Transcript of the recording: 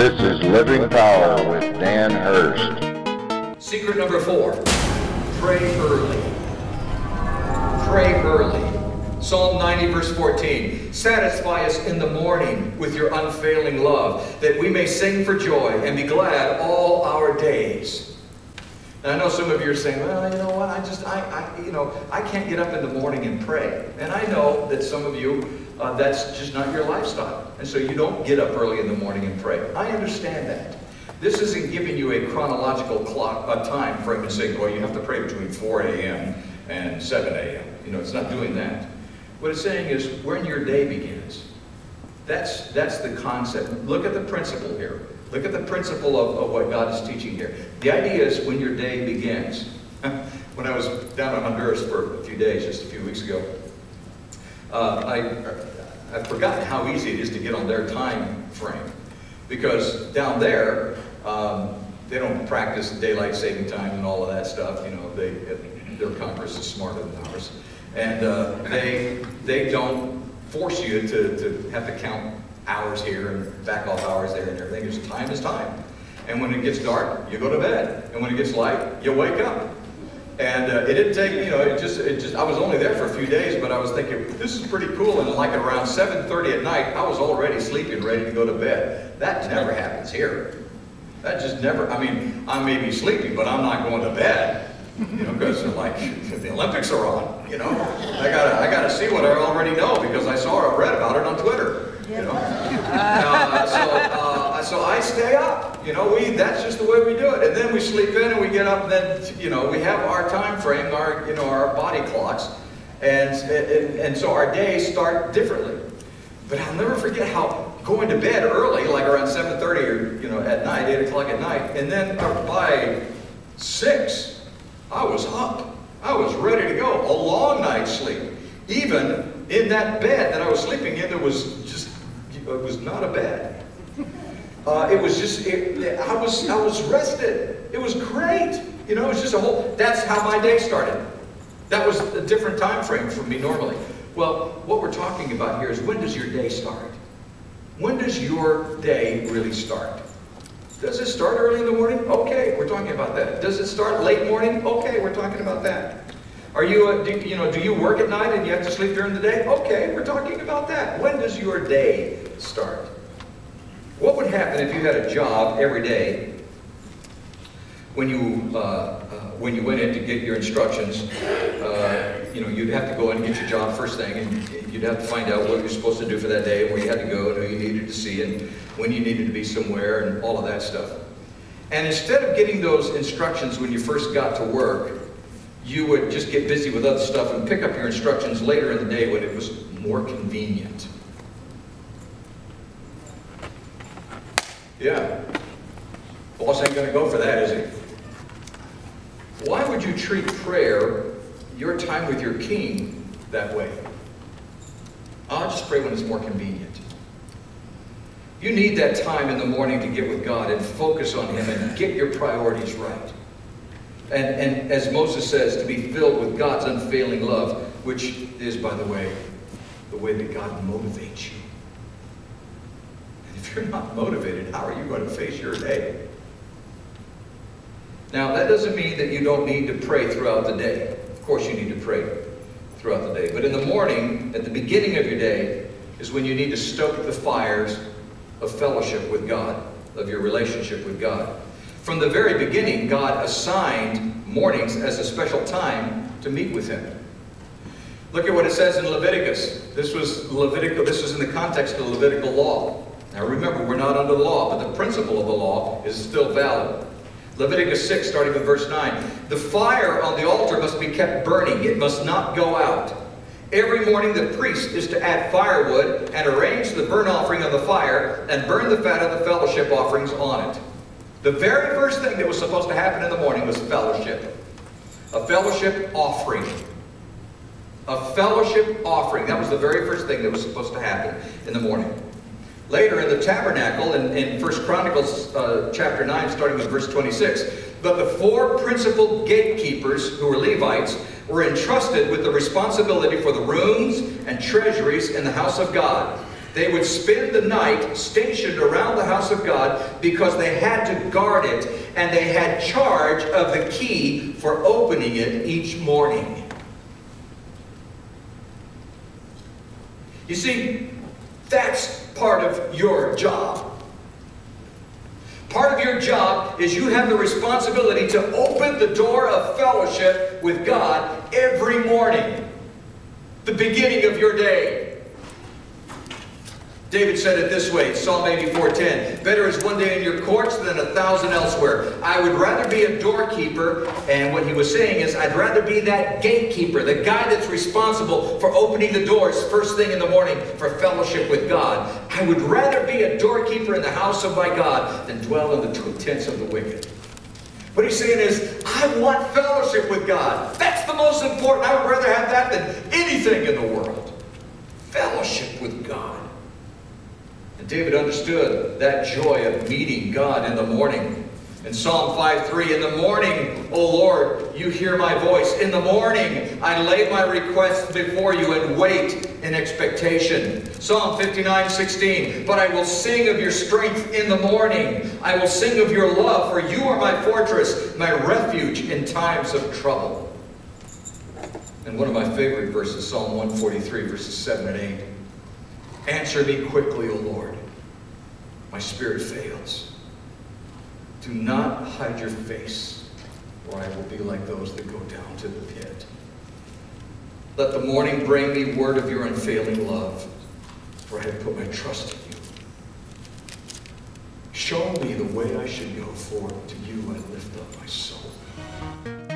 This is Living Power with Dan Hurst. Secret number 4, pray early. Pray early. Psalm 90 verse 14, satisfy us in the morning with your unfailing love, that we may sing for joy and be glad all our days. Now, I know some of you are saying, well, you know what, I can't get up in the morning and pray. And I know that some of you, that's just not your lifestyle. And so you don't get up early in the morning and pray. I understand that. This isn't giving you a chronological time frame and saying, well, you have to pray between 4 a.m. and 7 a.m. You know, it's not doing that. What it's saying is when your day begins. That's the concept. Look at the principle here. Look at the principle of what God is teaching here. The idea is when your day begins. When I was down in Honduras for a few days, just a few weeks ago, I've forgotten how easy it is to get on their time frame. Because down there, they don't practice daylight saving time and all of that stuff. You know, their Congress is smarter than ours. And they don't force you to have to count hours here and back off hours there and everything. Just time is time. And when it gets dark, you go to bed. And when it gets light, you wake up. And it didn't take, you know, it just, I was only there for a few days, but I was thinking, this is pretty cool. And like around 7:30 at night, I was already sleeping, ready to go to bed. That never happens here. That just never, I mean, I may be sleeping, but I'm not going to bed. You know, because like, the Olympics are on, you know. I gotta see what I already know because I read about it on Twitter, you know. So I stay up, you know, that's just the way we do it. And then we sleep in and we get up and then, you know, we have our time frame, our body clocks. And so our days start differently. But I'll never forget how going to bed early, like around 7:30 or, you know, at night, 8 o'clock at night, and then by 6, I was up. I was ready to go. A long night's sleep. Even in that bed that I was sleeping in, it was not a bed. It was just, I was rested. It was great. You know, it was just that's how my day started. That was a different time frame for me normally. Well, what we're talking about here is when does your day start? When does your day really start? Does it start early in the morning? Okay, we're talking about that. Does it start late morning? Okay, we're talking about that. Are you, do you work at night and you have to sleep during the day? Okay, we're talking about that. When does your day start? What would happen if you had a job every day when you went in to get your instructions? You know, you'd have to go in and get your job first thing, and you'd have to find out what you're supposed to do for that day, and where you had to go, and who you needed to see, and when you needed to be somewhere, and all of that stuff. And instead of getting those instructions when you first got to work, you would just get busy with other stuff and pick up your instructions later in the day when it was more convenient. Yeah. Boss ain't going to go for that, is he? Why would you treat prayer, your time with your king, that way? I'll just pray when it's more convenient. You need that time in the morning to get with God and focus on Him and get your priorities right. And as Moses says, to be filled with God's unfailing love, which is, by the way that God motivates you. And if you're not motivated, how are you going to face your day? Now, that doesn't mean that you don't need to pray throughout the day. Of course you need to pray throughout the day. But in the morning, at the beginning of your day, is when you need to stoke the fires of fellowship with God, of your relationship with God. From the very beginning, God assigned mornings as a special time to meet with Him. Look at what it says in Leviticus. This was in the context of the Levitical law. Now remember, we're not under the law, but the principle of the law is still valid. Leviticus 6, starting with verse 9. The fire on the altar must be kept burning. It must not go out. Every morning the priest is to add firewood and arrange the burnt offering on the fire and burn the fat of the fellowship offerings on it. The very first thing that was supposed to happen in the morning was fellowship. A fellowship offering. A fellowship offering. That was the very first thing that was supposed to happen in the morning. Later in the tabernacle, in 1 Chronicles chapter 9, starting with verse 26, but the 4 principal gatekeepers, who were Levites, were entrusted with the responsibility for the rooms and treasuries in the house of God. They would spend the night stationed around the house of God because they had to guard it, and they had charge of the key for opening it each morning. You see, that's part of your job. Part of your job is you have the responsibility to open the door of fellowship with God every morning, the beginning of your day. David said it this way, Psalm 84:10, "Better is one day in your courts than 1,000 elsewhere." I would rather be a doorkeeper, and what he was saying is, I'd rather be that gatekeeper, the guy that's responsible for opening the doors first thing in the morning for fellowship with God. I would rather be a doorkeeper in the house of my God than dwell in the tents of the wicked. What he's saying is, I want fellowship with God. That's the most important. I would rather have that than anything in the world. Fellowship with God. And David understood that joy of meeting God in the morning. In Psalm 5:3, "In the morning, O Lord, you hear my voice. In the morning, I lay my requests before you and wait in expectation." Psalm 59:16, "But I will sing of your strength in the morning. I will sing of your love, for you are my fortress, my refuge in times of trouble." And one of my favorite verses, Psalm 143, verses 7 and 8. "Answer me quickly, O Lord. My spirit fails. Do not hide your face, or I will be like those that go down to the pit. Let the morning bring me word of your unfailing love, for I have put my trust in you. Show me the way I should go, for to you I lift up my soul."